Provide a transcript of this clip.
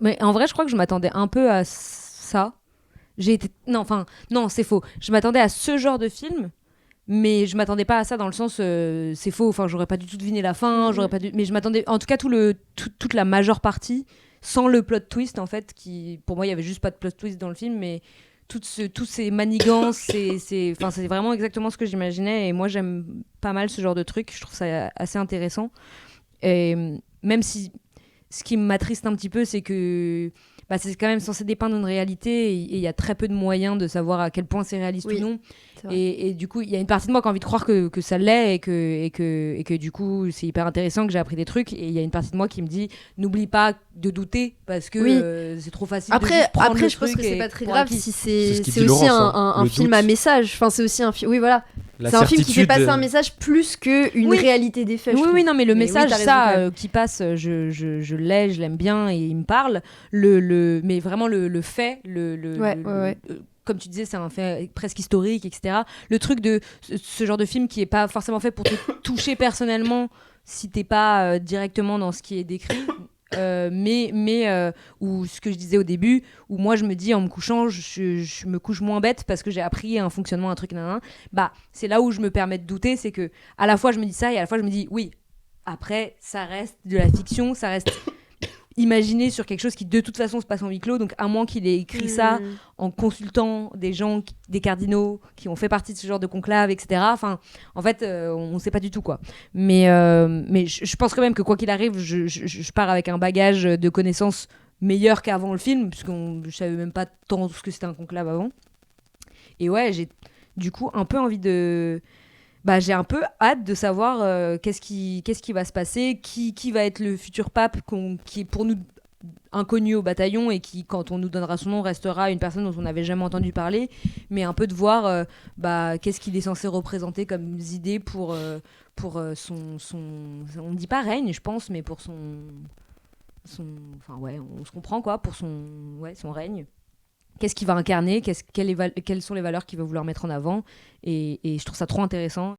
Mais en vrai, je crois que je m'attendais un peu à ça. Non, c'est faux. Je m'attendais à ce genre de film, mais je m'attendais pas à ça dans le sens, c'est faux. Enfin, j'aurais pas du tout deviné la fin, mais je m'attendais, en tout cas, toute la majeure partie, sans le plot twist, en fait, qui, pour moi, il y avait juste pas de plot twist dans le film, mais tous ces manigances, c'est vraiment exactement ce que j'imaginais, et moi, j'aime pas mal ce genre de truc. Je trouve ça assez intéressant. Et même si ce qui m'attriste un petit peu, c'est que c'est quand même censé dépeindre une réalité et il y a très peu de moyens de savoir à quel point c'est réaliste ou non. Et du coup, il y a une partie de moi qui a envie de croire que ça l'est et que du coup, c'est hyper intéressant, que j'ai appris des trucs. Et il y a une partie de moi qui me dit, n'oublie pas de douter parce que c'est trop facile de juste prendre le je pense truc. que c'est pas très grave si C'est ce c'est qu'il dit aussi Laurence, un film à message. Enfin, c'est aussi un film. Oui, voilà. C'est un film qui fait passer un message plus qu'une réalité des faits. Oui, non, mais le mais message, ça, qui passe, je l'aime bien et il me parle. Mais vraiment le fait, comme tu disais, c'est un fait presque historique, etc. Le truc de ce genre de film qui est pas forcément fait pour te toucher personnellement si t'es pas directement dans ce qui est décrit. Ou ce que je disais au début, où moi je me dis en me couchant, je me couche moins bête parce que j'ai appris un fonctionnement, un truc, c'est là où je me permets de douter, c'est que à la fois je me dis ça et à la fois je me dis oui, après ça reste de la fiction, ça reste imaginé sur quelque chose qui de toute façon se passe en huis clos, donc à moins qu'il ait écrit ça en consultant des gens, des cardinaux qui ont fait partie de ce genre de conclave, etc. Enfin, en fait, on sait pas du tout quoi. Mais je pense quand même que quoi qu'il arrive, je pars avec un bagage de connaissances meilleur qu'avant le film, puisque je savais même pas tant ce que c'était un conclave avant. Et ouais, j'ai du coup un peu envie de... j'ai un peu hâte de savoir qu'est-ce qui va se passer, qui va être le futur pape qui est pour nous inconnu au bataillon et qui, quand on nous donnera son nom, restera une personne dont on n'avait jamais entendu parler, mais un peu de voir qu'est-ce qu'il est censé représenter comme idée pour son... On ne dit pas règne, je pense, mais pour enfin ouais, on se comprend quoi, pour son règne. Qu'est-ce qu'il va incarner, quelles sont les valeurs qu'il va vouloir mettre en avant, et je trouve ça trop intéressant.